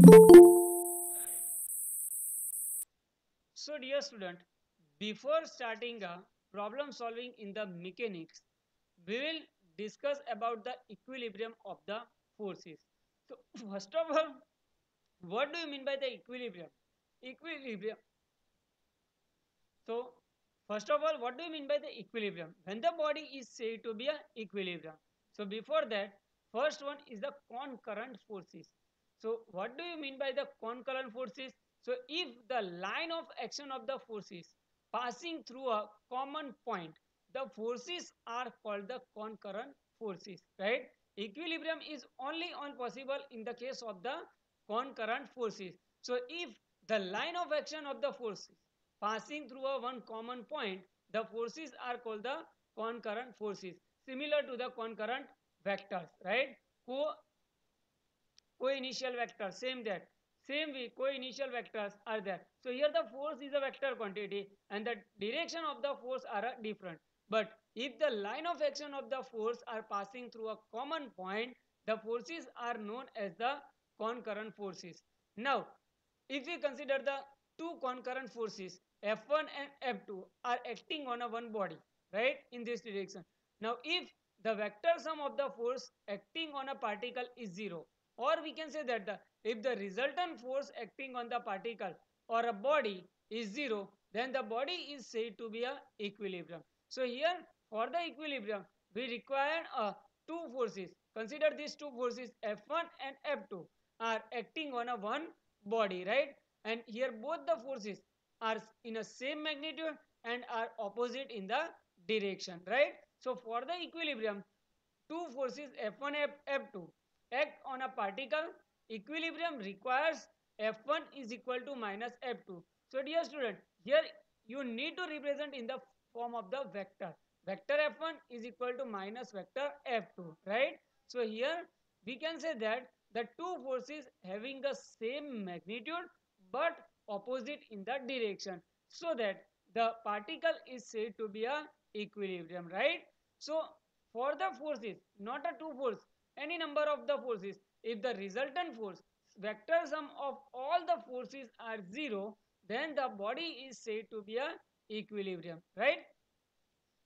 So dear student, before starting a problem solving in the mechanics, we will discuss about the equilibrium of the forces. So first of all, what do you mean by the equilibrium? Equilibrium. So first of all, what do you mean by the equilibrium? When the body is said to be a equilibrium. So before that, first one is the concurrent forces. So what do you mean by the concurrent forces? So if the line of action of the forces passing through a common point, the forces are called the concurrent forces, right? Equilibrium is only on possible in the case of the concurrent forces. So if the line of action of the forces passing through a one common point, the forces are called the concurrent forces, similar to the concurrent vectors, right? Co Co-initial vectors, same that. Same way, co-initial vectors are there. So here the force is a vector quantity and the direction of the force are different. But if the line of action of the force are passing through a common point, the forces are known as the concurrent forces. Now, if we consider the two concurrent forces, F1 and F2 are acting on a one body, right, in this direction. Now, if the vector sum of the force acting on a particle is 0, or we can say that if the resultant force acting on the particle or a body is 0, then the body is said to be a equilibrium. So here for the equilibrium we require two forces. Consider these two forces F1 and F2 are acting on a one body, right? And here both the forces are in a same magnitude and are opposite in the direction, right? So for the equilibrium, two forces F1 and F2 act on a particle. Equilibrium requires F1 is equal to minus F2. So dear student, here you need to represent in the form of the vector. Vector F1 is equal to minus vector F2, right? So here we can say that the two forces having the same magnitude but opposite in the direction, so that the particle is said to be a equilibrium, right? So for the forces, not a two force, any number of the forces, if the resultant force vector sum of all the forces are 0, then the body is said to be a equilibrium, right?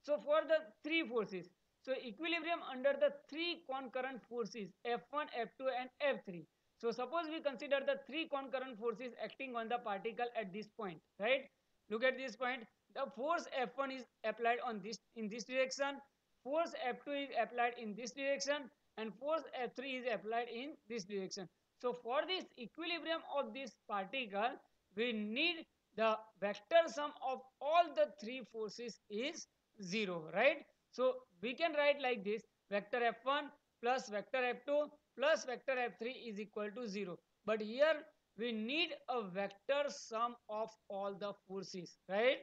So for the three forces, so equilibrium under the three concurrent forces F1, F2 and F3. So suppose we consider the three concurrent forces acting on the particle at this point, right? Look at this point. The force F1 is applied on this in this direction, force F2 is applied in this direction, and force F3 is applied in this direction. So for this equilibrium of this particle, we need the vector sum of all the three forces is 0, right? So we can write like this: vector F1 plus vector F2 plus vector F3 is equal to 0. But here we need a vector sum of all the forces, right?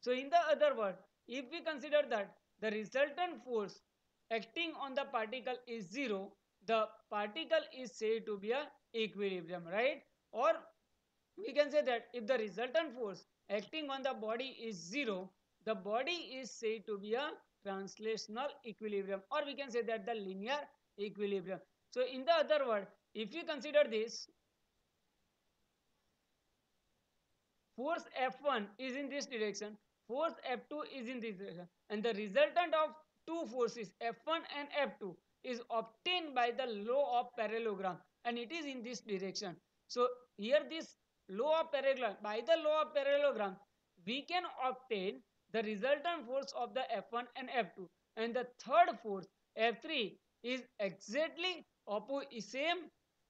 So in the other word, if we consider that the resultant force acting on the particle is 0, the particle is said to be a equilibrium, right? Or we can say that if the resultant force acting on the body is 0, the body is said to be a translational equilibrium, or we can say that the linear equilibrium. So in the other word, if you consider this, force F1 is in this direction, force F2 is in this direction, and the resultant of two forces F1 and F2 is obtained by the law of parallelogram, and it is in this direction. So here this law of parallelogram, by the law of parallelogram, we can obtain the resultant force of the F1 and F2, and the third force F3 is exactly same,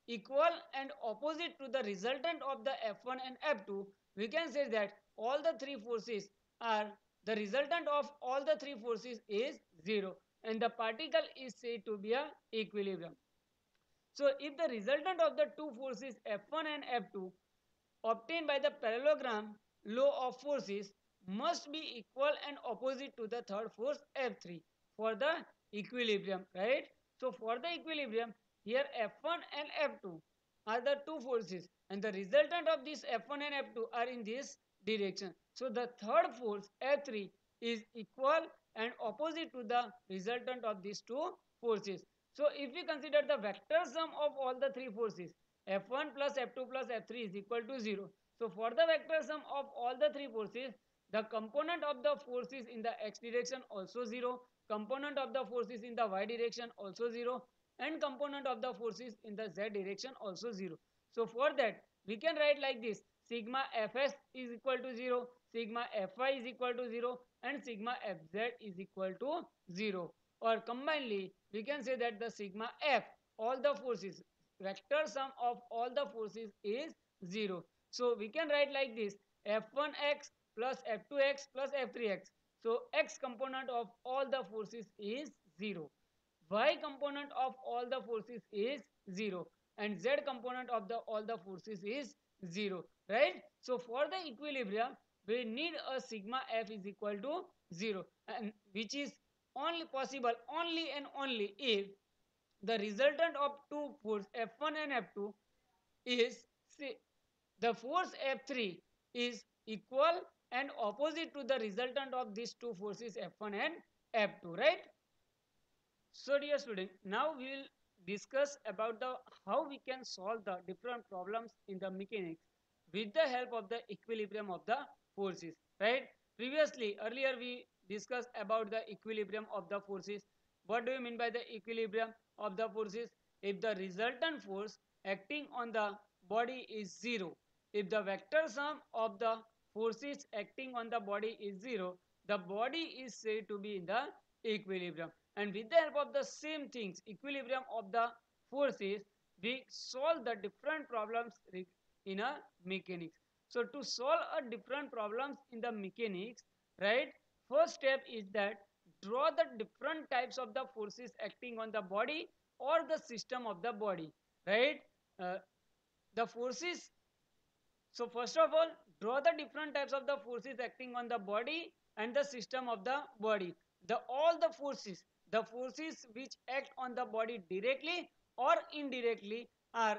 equal and opposite to the resultant of the F1 and F2. We can say that all the three forces are, the resultant of all the three forces is 0, and the particle is said to be a equilibrium. So if the resultant of the two forces F1 and F2 obtained by the parallelogram law of forces must be equal and opposite to the third force F3 for the equilibrium, right? So for the equilibrium, here F1 and F2 are the two forces, and the resultant of this F1 and F2 are in this direction. So the third force F3 is equal and opposite to the resultant of these two forces. So if we consider the vector sum of all the three forces, F1 plus F2 plus F3 is equal to 0. So for the vector sum of all the three forces, the component of the forces in the x direction also 0, component of the forces in the y direction also 0, and component of the forces in the z direction also 0. So for that, we can write like this: sigma Fs is equal to 0, sigma Fy is equal to 0, and sigma Fz is equal to 0. Or combinedly, we can say that the sigma F, all the forces, vector sum of all the forces is 0. So we can write like this: F1x plus F2x plus F3x. So x component of all the forces is 0. Y component of all the forces is 0. And Z component of the all the forces is 0. Right? So for the equilibrium, we need a sigma F is equal to 0. And which is only possible only and only if the resultant of two force F1 and F2 is, say, the force F3 is equal and opposite to the resultant of these two forces F1 and F2, right? So dear student, now we will discuss about the how we can solve the different problems in the mechanics with the help of the equilibrium of the forces, right? Previously, earlier we discussed about the equilibrium of the forces. What do you mean by the equilibrium of the forces? If the resultant force acting on the body is 0, if the vector sum of the forces acting on the body is 0, the body is said to be in the equilibrium. And with the help of the same things, equilibrium of the forces, we solve the different problems in a mechanics. So to solve a different problems in the mechanics, right, first step is that draw the different types of the forces acting on the body or the system of the body, right? uh, the forces, so first of all, draw the different types of the forces acting on the body and the system of the body. The all the forces which act on the body directly or indirectly are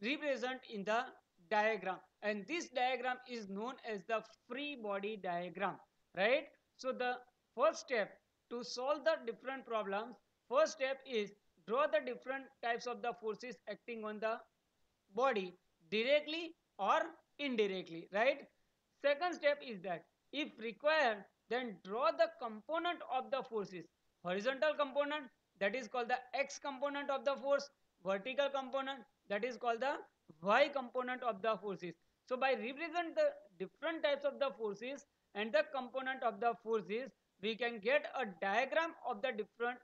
represented in the diagram, and this diagram is known as the free body diagram, right? So the first step to solve the different problems, first step is draw the different types of the forces acting on the body directly or indirectly, right? Second step is that if required, then draw the component of the forces: horizontal component, that is called the x component of the force; vertical component, that is called the y component of the forces. So by represent the different types of the forces and the component of the forces, we can get a diagram of the different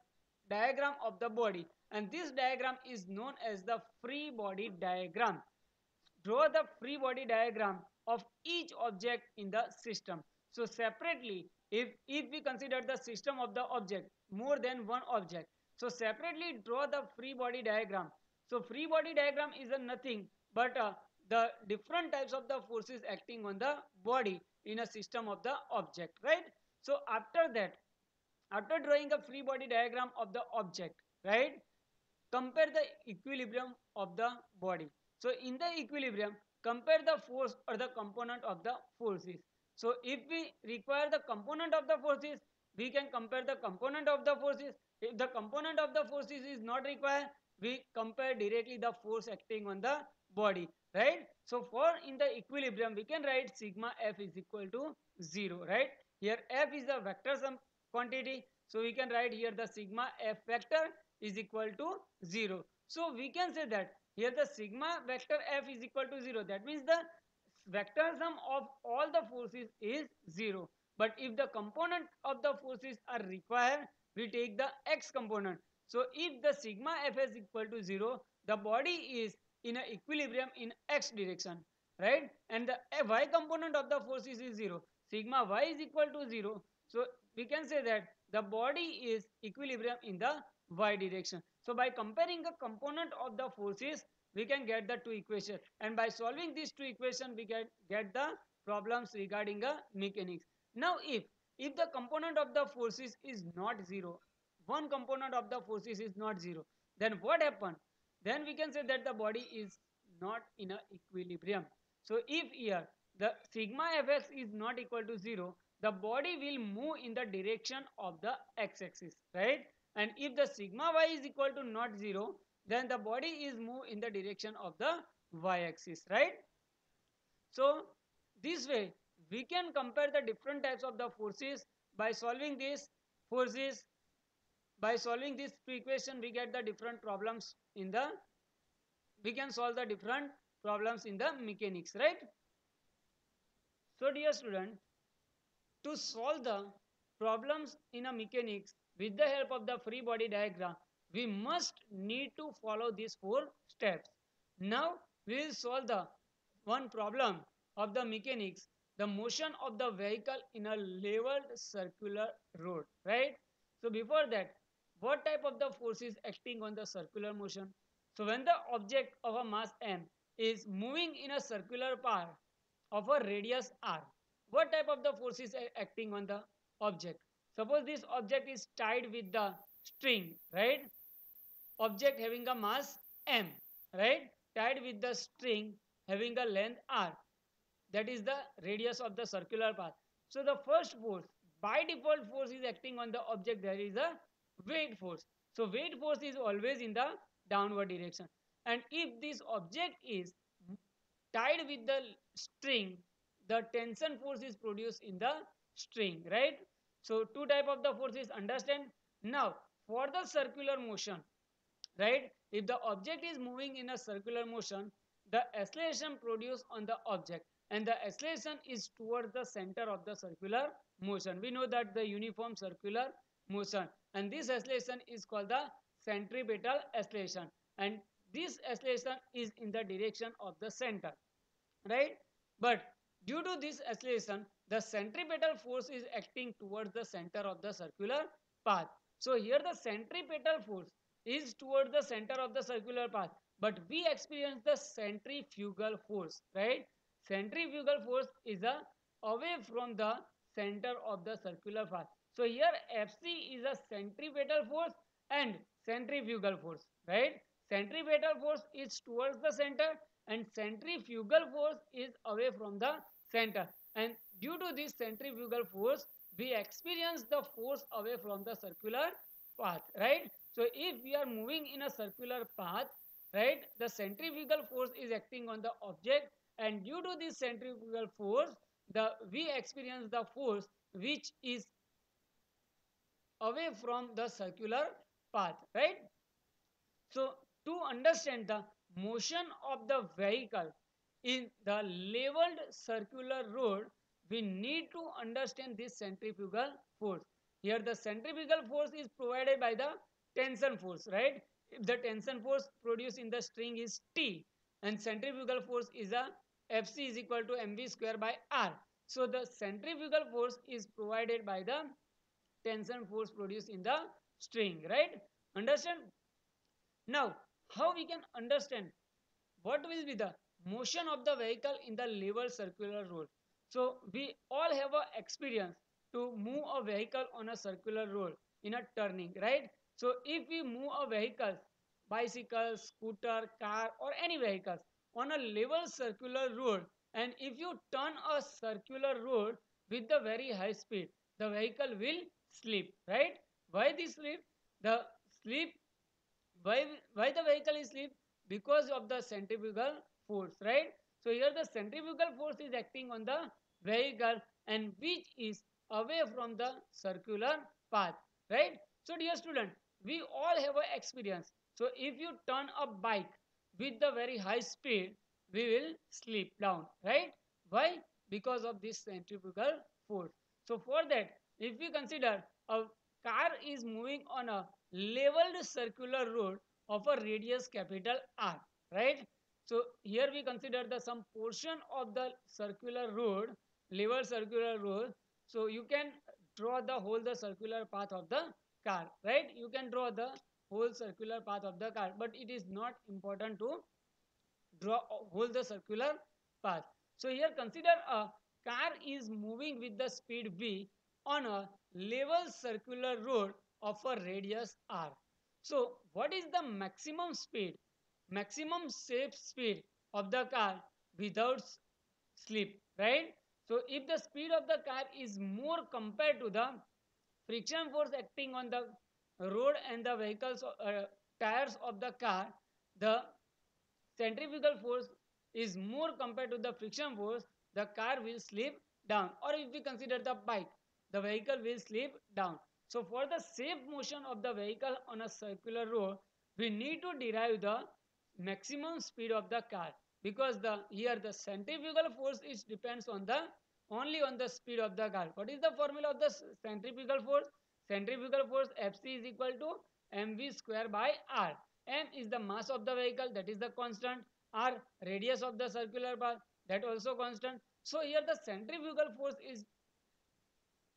diagram of the body, and this diagram is known as the free body diagram. Draw the free body diagram of each object in the system. So separately, if we consider the system of the object, more than one object, so separately draw the free body diagram. So free body diagram is a nothing but the different types of the forces acting on the body in a system of the object, right? So after that, after drawing a free body diagram of the object, right, compare the equilibrium of the body. So in the equilibrium, compare the force or the component of the forces. So if we require the component of the forces, we can compare the component of the forces. If the component of the forces is not required, we compare directly the force acting on the body, right? So for in the equilibrium, we can write sigma F is equal to 0, right? Here F is the vector sum quantity, so we can write here the sigma F vector is equal to 0. So we can say that here the sigma vector F is equal to 0. That means the vector sum of all the forces is 0. But if the component of the forces are required, we take the x component. So if the sigma F is equal to 0, the body is in a equilibrium in x direction, right? And the y component of the forces is 0. Sigma y is equal to 0. So we can say that the body is equilibrium in the y direction. So by comparing the component of the forces, we can get the two equations, and by solving these two equations, we get the problems regarding the mechanics. Now if the component of the forces is not 0, one component of the forces is not 0, then what happens? Then we can say that the body is not in a equilibrium. So if here the sigma fx is not equal to 0, the body will move in the direction of the x-axis, right? And if the sigma y is equal to not 0, then the body is moved in the direction of the y-axis, right? So this way we can compare the different types of the forces by solving these forces. By solving this equation we get the different problems in the, we can solve the different problems in the mechanics, right? So dear student, to solve the problems in a mechanics with the help of the free body diagram, we must need to follow these four steps. Now we will solve the one problem of the mechanics, the motion of the vehicle in a leveled circular road, right? So before that, what type of the force is acting on the circular motion? So when the object of a mass m is moving in a circular path of a radius r, what type of the force is acting on the object? Suppose this object is tied with the string, right? Object having a mass m, right, tied with the string having a length r, that is the radius of the circular path. So the first force, by default force is acting on the object, there is a weight force. So weight force is always in the downward direction, and if this object is tied with the string, the tension force is produced in the string, right? So two type of the forces, understand? Now for the circular motion, right, if the object is moving in a circular motion, the acceleration produced on the object, and the acceleration is towards the center of the circular motion. We know that the uniform circular motion, and this acceleration is called the centripetal acceleration, and this acceleration is in the direction of the center, right? But due to this acceleration, the centripetal force is acting towards the center of the circular path. So here the centripetal force is towards the center of the circular path, but we experience the centrifugal force, right? Centrifugal force is away from the center of the circular path. So here Fc is a centripetal force and centrifugal force, right? Centripetal force is towards the center and centrifugal force is away from the center, and due to this centrifugal force we experience the force away from the circular path, right? So if we are moving in a circular path, right, the centrifugal force is acting on the object, and due to this centrifugal force the we experience the force which is away from the circular path, right? So to understand the motion of the vehicle in the leveled circular road, we need to understand this centrifugal force. Here the centrifugal force is provided by the tension force, right? If the tension force produced in the string is T, and centrifugal force is a Fc is equal to mv square by r. So the centrifugal force is provided by the tension force produced in the string, right? Understand? Now, how we can understand what will be the motion of the vehicle in the level circular road? So, we all have a experience to move a vehicle on a circular road in a turning, right? So, if we move a vehicle, bicycle, scooter, car, or any vehicle on a level circular road, and if you turn a circular road with the very high speed, the vehicle will slip, right? Why this slip? The slip, why the vehicle is slip? Because of the centrifugal force, right? So here the centrifugal force is acting on the vehicle, and which is away from the circular path, right? So dear student, we all have a experience. So if you turn a bike with the very high speed, we will slip down, right? Why? Because of this centrifugal force. So for that, if we consider a car is moving on a leveled circular road of a radius capital R, right? So here we consider the some portion of the circular road, level circular road. So you can draw the whole the circular path of the car, right? You can draw the whole circular path of the car, but it is not important to draw whole the circular path. So here consider a car is moving with the speed v on a level circular road of a radius r. So what is the maximum speed, maximum safe speed of the car without slip, right? So if the speed of the car is more compared to the friction force acting on the road and the vehicle's tires of the car, the centrifugal force is more compared to the friction force, the car will slip down. Or if we consider the bike, the vehicle will slip down. So for the safe motion of the vehicle on a circular road, we need to derive the maximum speed of the car, because the here the centrifugal force is depends on the only on the speed of the car. What is the formula of the centrifugal force? Centrifugal force Fc is equal to mv square by r. M is the mass of the vehicle, that is the constant. R, radius of the circular path, that also constant. So here the centrifugal force is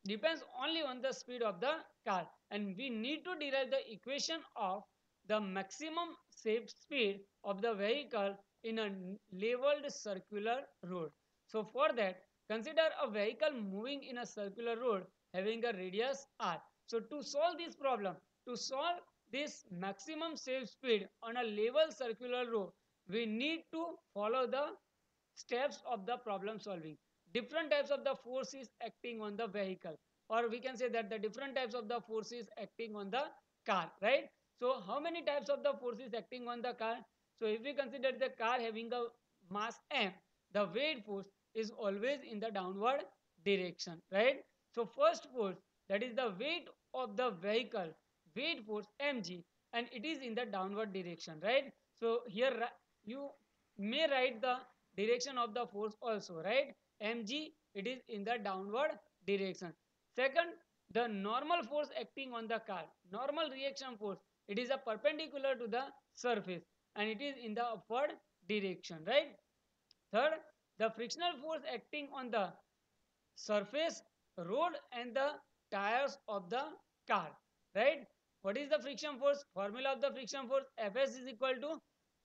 depends only on the speed of the car, and we need to derive the equation of the maximum safe speed of the vehicle in a leveled circular road. So for that, consider a vehicle moving in a circular road having a radius r. So to solve this problem, to solve this maximum safe speed on a level circular road, we need to follow the steps of the problem solving. Different types of the forces acting on the vehicle, or we can say that the different types of the forces acting on the car, right? So how many types of the forces acting on the car? So if we consider the car having a mass m, the weight force is always in the downward direction, right? So first force, that is the weight of the vehicle, weight force mg, and it is in the downward direction, right? So here you may write the direction of the force also, right? Mg, it is in the downward direction. Second, the normal force acting on the car, normal reaction force, it is a perpendicular to the surface and it is in the upward direction, right? Third, the frictional force acting on the surface, road and the tires of the car, right? What is the friction force? Formula of the friction force, Fs is equal to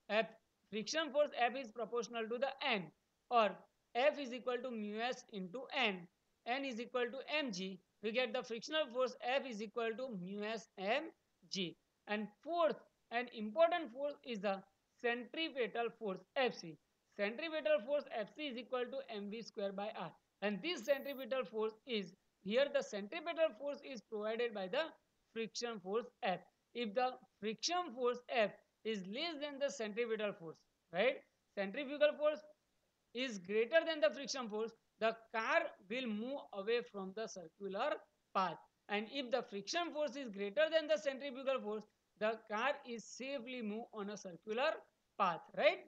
F. Friction force F is proportional to the N, or F is equal to mu s into N. N is equal to mg. We get the frictional force F is equal to mu s mg. And fourth and important force is the centripetal force Fc. Centripetal force Fc is equal to mv square by r, and this centripetal force is, here the centripetal force is provided by the friction force F. If the friction force F is less than the centripetal force, right? Centrifugal force is greater than the friction force, the car will move away from the circular path. And if the friction force is greater than the centrifugal force, the car is safely move on a circular path, right?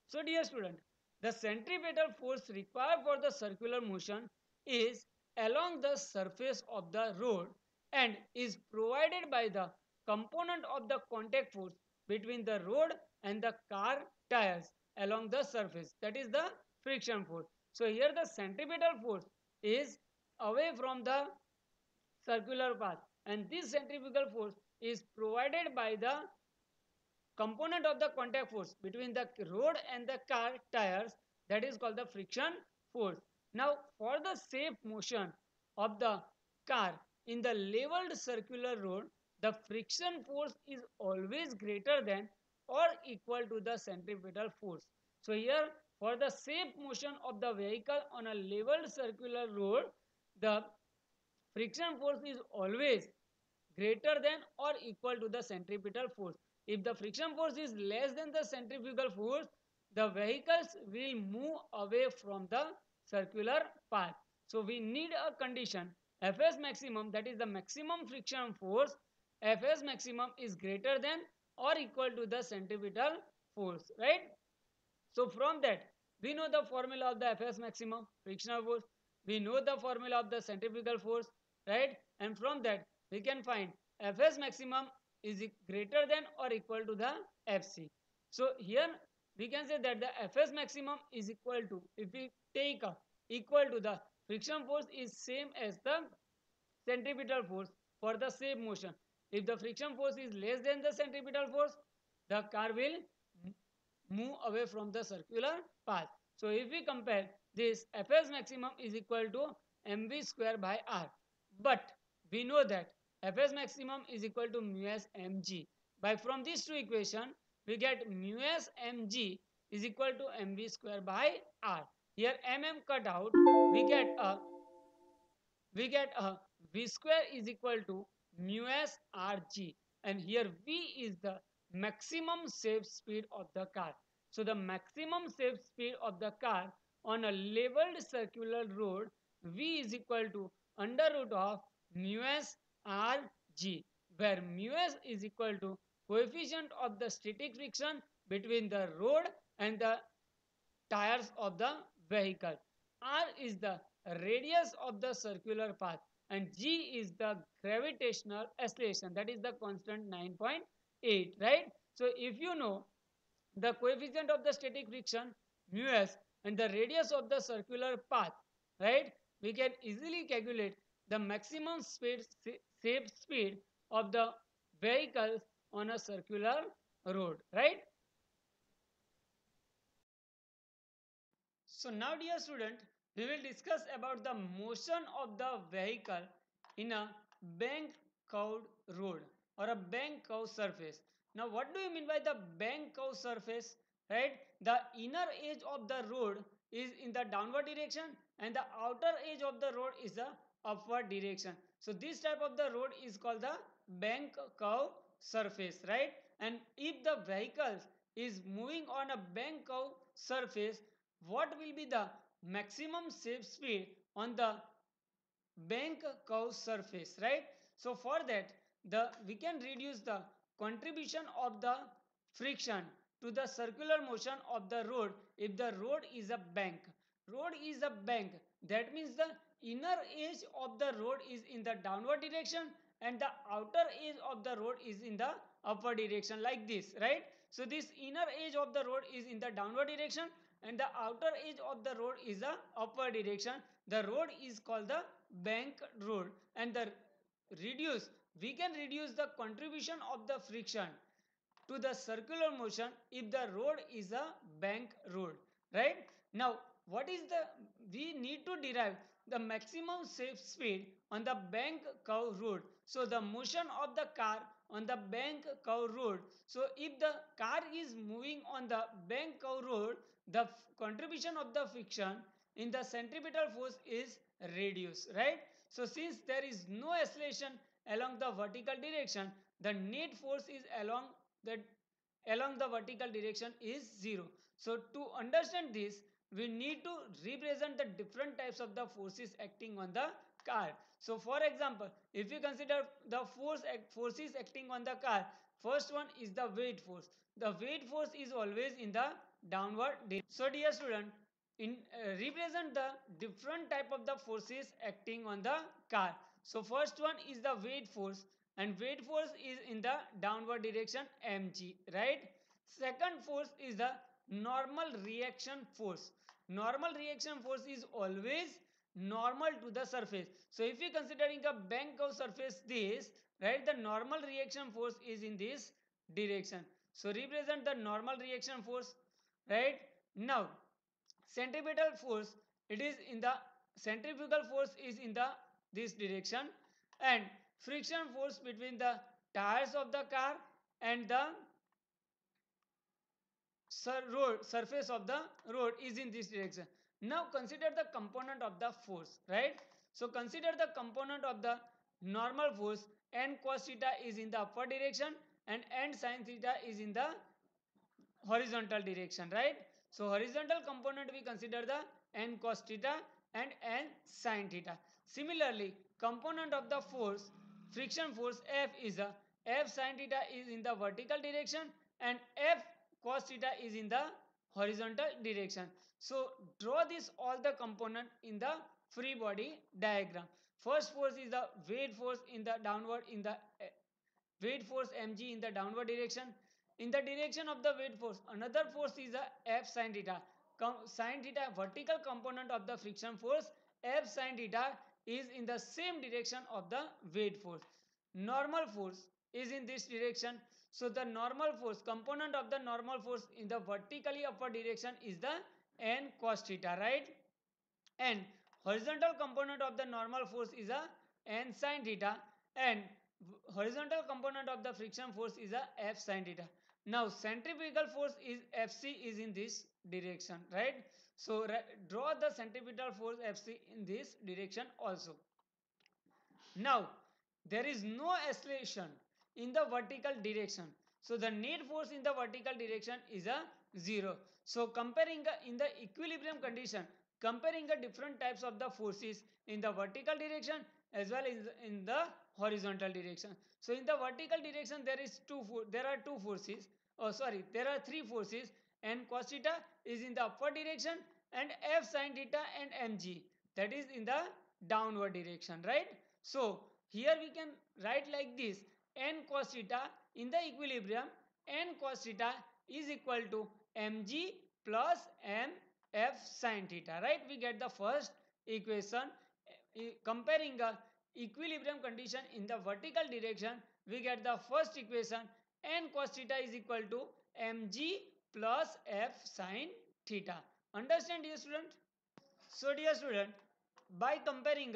So dear student, the centripetal force required for the circular motion is along the surface of the road and is provided by the component of the contact force between the road and the car tires along the surface, that is the friction force. So here the centripetal force is away from the circular path, and this centrifugal force is provided by the component of the contact force between the road and the car tires, that is called the friction force. Now for the safe motion of the car in the leveled circular road, the friction force is always greater than or equal to the centripetal force. So here for the safe motion of the vehicle on a leveled circular road, the friction force is always greater than or equal to the centripetal force. If the friction force is less than the centrifugal force, the vehicles will move away from the circular path. So we need a condition Fs maximum, that is the maximum friction force, Fs maximum is greater than or equal to the centripetal force, right? So from that, we know the formula of the Fs maximum, frictional force. We know the formula of the centrifugal force, right? And from that, we can find Fs maximum is greater than or equal to the Fc. So here we can say that the Fs maximum is equal to, if we take a equal to the friction force is same as the centripetal force for the same motion. If the friction force is less than the centripetal force, the car will move away from the circular path. So if we compare this, Fs maximum is equal to mv square by r. But we know that Fs maximum is equal to mu s mg. By from these two equation, we get mu s mg is equal to mv square by r. Here mm cut out, we get a v square is equal to mu s rg, and here V is the maximum safe speed of the car. So the maximum safe speed of the car on a leveled circular road, V is equal to under root of mu s r g, where mu s is equal to coefficient of the static friction between the road and the tires of the vehicle. R is the radius of the circular path and G is the gravitational acceleration, that is the constant 9.8, right? So if you know the coefficient of the static friction mu s and the radius of the circular path, right, we can easily calculate the maximum safe speed of the vehicles on a circular road, right? So now dear student, we will discuss about the motion of the vehicle in a bank curved road or a bank curved surface. Now what do you mean by the bank curved surface? Right? The inner edge of the road is in the downward direction and the outer edge of the road is the upward direction. So this type of the road is called the bank curve surface, right? And if the vehicle is moving on a bank curve surface, what will be the maximum safe speed on the bank curve surface, right? So for that, we can reduce the contribution of the friction to the circular motion of the road if the road is a bank. Road is a bank, that means the inner edge of the road is in the downward direction and the outer edge of the road is in the upward direction, like this, right? So this inner edge of the road is in the downward direction and the outer edge of the road is the upward direction. The road is called the bank road, and the reduce we can reduce the contribution of the friction to the circular motion if the road is a bank road, right? Now what is the we need to derive the maximum safe speed on the bank curve road. So the motion of the car on the bank curve road, so if the car is moving on the bank curve road, the contribution of the friction in the centripetal force is reduced, right? So since there is no acceleration along the vertical direction, the net force is the along the vertical direction is 0. So to understand this, we need to represent the different types of the forces acting on the car. So for example, if you consider the forces acting on the car, first one is the weight force. The weight force is always in the downward direction. So dear student, in represent the different type of the forces acting on the car. So first one is the weight force, and weight force is in the downward direction mg, right? Second force is the normal reaction force. Normal reaction force is always normal to the surface. So if you considering a bank of surface this, right, the normal reaction force is in this direction. So represent the normal reaction force, right? Now centripetal force, it is in the centrifugal force is in the this direction, and friction force between the tires of the car and the surface of the road is in this direction. Now consider the component of the force, right? So consider the component of the normal force. N cos theta is in the upward direction and n sin theta is in the horizontal direction, right? So horizontal component we consider the n cos theta and n sin theta. Similarly, component of the force, friction force F is a F sin theta is in the vertical direction and F cos theta is in the horizontal direction. So draw this all the component in the free body diagram. First force is the weight force in the downward in the weight force mg in the downward direction. In the direction of the weight force, another force is a F sin theta. Sin theta, vertical component of the friction force, F sin theta is in the same direction of the weight force. Normal force is in this direction. So the normal force, component of the normal force in the vertically upward direction is the n cos theta, right? And horizontal component of the normal force is a n sin theta, and horizontal component of the friction force is a F sin theta. Now centrifugal force is Fc is in this direction, right? So draw the centripetal force Fc in this direction also. Now there is no acceleration in the vertical direction. So the net force in the vertical direction is a 0. So comparing in the equilibrium condition, comparing the different types of the forces in the vertical direction as well as in the horizontal direction. So in the vertical direction there are two forces. Oh sorry, there are three forces. N cos theta is in the upward direction and F sin theta and mg, that is in the downward direction, right? So here we can write like this: n cos theta in the equilibrium, n cos theta is equal to mg plus mf sin theta, right? We get the first equation. Comparing a equilibrium condition in the vertical direction, we get the first equation: n cos theta is equal to mg plus f sin theta. Understand, dear student? So dear student, by comparing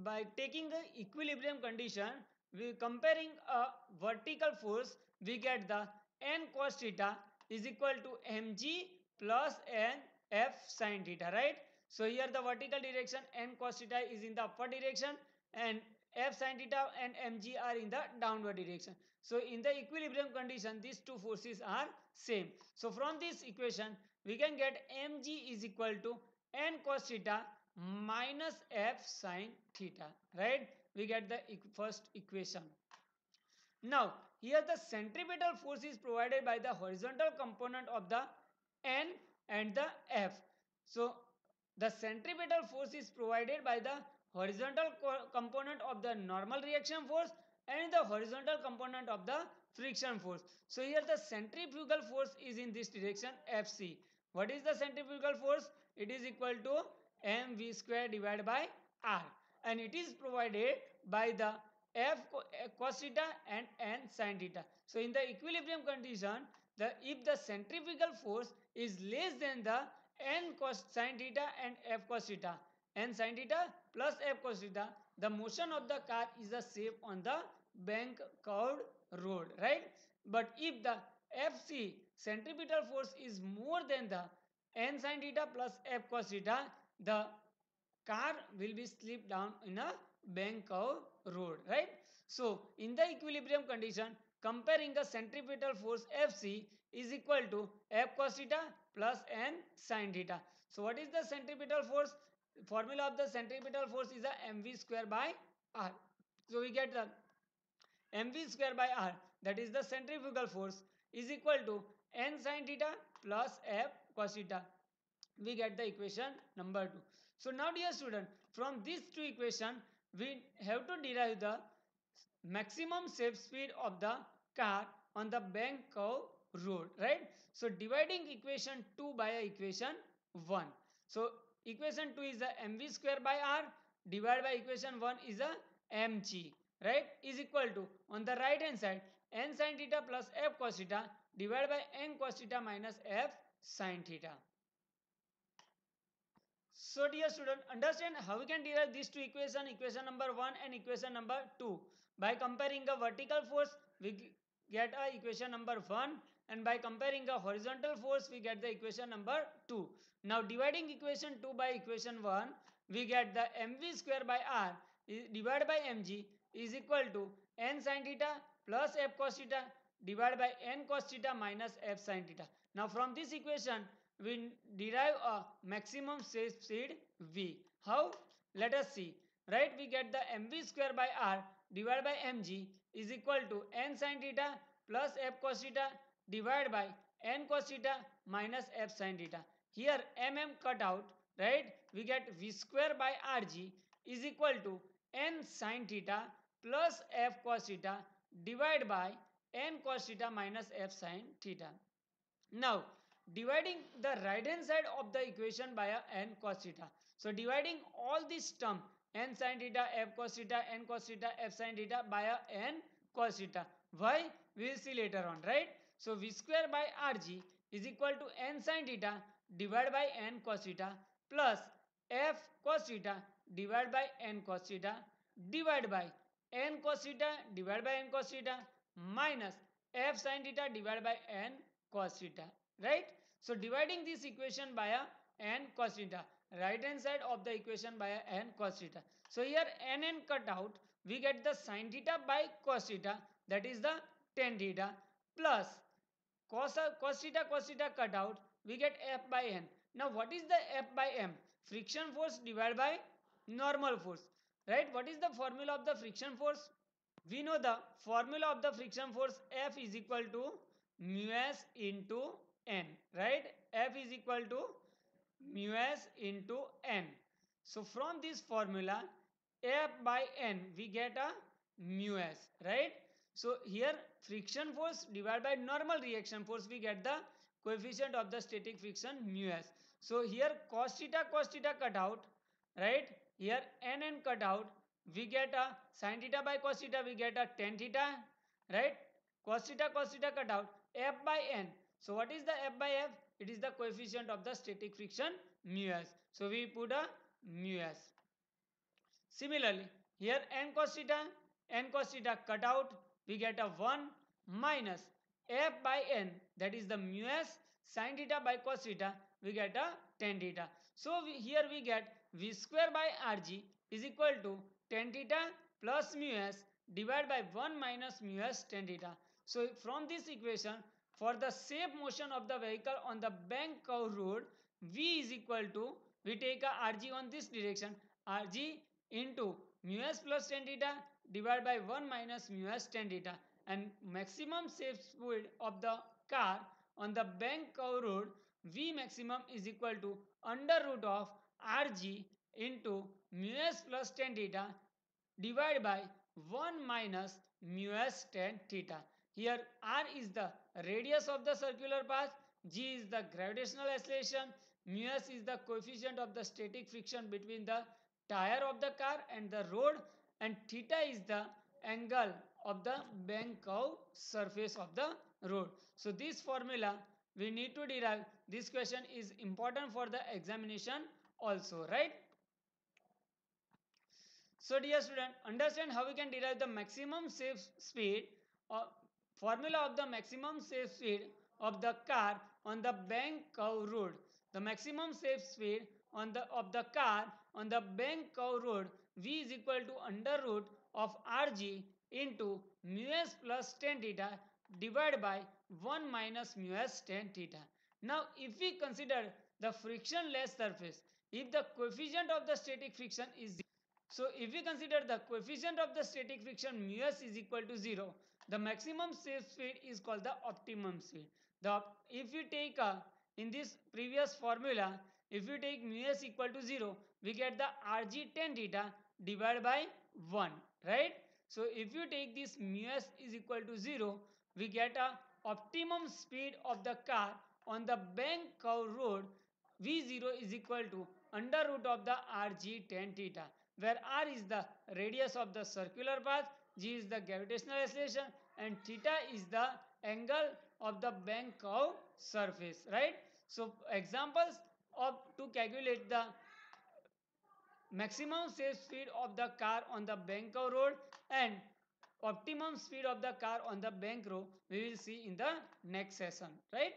by taking the equilibrium condition, we comparing a vertical force, we get the n cos theta is equal to mg plus n f sin theta, right? So here the vertical direction n cos theta is in the upward direction and f sin theta and mg are in the downward direction. So in the equilibrium condition, these two forces are same. So from this equation we can get mg is equal to n cos theta minus f sin theta, right? We get the first equation. Now here the centripetal force is provided by the horizontal component of the n and the f. So the centripetal force is provided by the horizontal component of the normal reaction force and the horizontal component of the friction force. So here the centrifugal force is in this direction, Fc. What is the centrifugal force? It is equal to mv square divided by r, and it is provided by the f cos theta and n sin theta. So in the equilibrium condition, if the centrifugal force is less than the n cos sin theta and f cos theta, n sin theta plus f cos theta, the motion of the car is the same on the bank curved road, right? But if the Fc centripetal force is more than the n sin theta plus f cos theta, the car will be slipped down in a bank curve road, right? So in the equilibrium condition, comparing the centripetal force Fc is equal to f cos theta plus n sin theta. So what is the centripetal force? Formula of the centripetal force is a mv square by r. So we get the mv square by r, that is the centrifugal force, is equal to n sin theta plus f cos theta. We get the equation number 2. So now dear student, from these two equations we have to derive the maximum safe speed of the car on the bank curve road, right? So dividing equation 2 by equation 1. So equation 2 is the mv square by r divided by equation 1 is a mg, right? Is equal to, on the right hand side, n sin theta plus f cos theta divided by n cos theta minus f sin theta. So dear student, understand how we can derive these two equations, equation number 1 and equation number 2. By comparing a vertical force, we get a equation number 1, and by comparing a horizontal force, we get the equation number 2. Now dividing equation 2 by equation 1, we get the mv square by r divided by mg is equal to n sin theta plus f cos theta divided by n cos theta minus f sin theta. Now from this equation, we derive a maximum safe speed v. How? Let us see. Right, we get the mv square by r divided by mg is equal to n sin theta plus f cos theta divided by n cos theta minus f sin theta. Here mm cut out, right? We get v square by rg is equal to n sin theta plus f cos theta divided by n cos theta minus f sin theta. Now dividing the right hand side of the equation by a n cos theta. So dividing all this term n sin theta, f cos theta, n cos theta, f sin theta by a n cos theta. Why? We will see later on, right? So v square by rg is equal to n sin theta divided by n cos theta plus f cos theta divided by n cos theta divided by n cos theta divided by n cos theta minus f sin theta divided by n cos theta, right? So dividing this equation by a n cos theta, right hand side of the equation by a n cos theta. So here n cut out, we get the sin theta by cos theta, that is the tan theta, plus cos theta cut out, we get F by N. Now what is the F by M? Friction force divided by normal force, right? What is the formula of the friction force? We know the formula of the friction force, F is equal to mu s into N, right? F is equal to mu s into N. So from this formula, F by N, we get a mu s, right? So here friction force divided by normal reaction force, we get the coefficient of the static friction mu s. So here cos theta cut out, right? Here n cut out, we get a sin theta by cos theta, we get a tan theta, right? Cos theta cut out, F by N. So what is the F by F? It is the coefficient of the static friction mu s. So we put a mu s. Similarly, here n cos theta cut out, we get a 1 minus F by N, that is the mu s sin theta by cos theta, we get a tan theta. So here we get V square by Rg is equal to tan theta plus mu s divided by 1 minus mu s tan theta. So from this equation, for the safe motion of the vehicle on the bank curve road, V is equal to, we take a Rg on this direction, Rg into mu s plus tan theta divided by 1 minus mu s tan theta, and maximum safe speed of the car on the bank curve road, V maximum is equal to under root of Rg into mu s plus tan theta divided by 1 minus mu s tan theta. Here R is the radius of the circular path, G is the gravitational acceleration, mu s is the coefficient of the static friction between the tire of the car and the road, and theta is the angle of the bank curve surface of the road. So this formula we need to derive. This question is important for the examination also, right? So dear student, understand how we can derive the maximum safe speed or formula of the maximum safe speed of the car on the bank curve road. The maximum safe speed of the car on the bank curve road, V is equal to under root of Rg into mu s plus tan theta divided by 1 minus mu s tan theta. Now if we consider the frictionless surface, if the coefficient of the static friction is, so if we consider the coefficient of the static friction mu s is equal to 0, the maximum safe speed is called the optimum speed. If we take in this previous formula, if we take mu s equal to 0, we get the Rg tan theta divided by 1, right? So if you take this mu s is equal to 0, we get a optimum speed of the car on the bank curve road, V0 is equal to under root of the Rg tan theta, where R is the radius of the circular path, G is the gravitational acceleration, and theta is the angle of the bank curve surface, right? So examples of to calculate the maximum safe speed of the car on the bank curve road and optimum speed of the car on the bank road, we will see in the next session, right?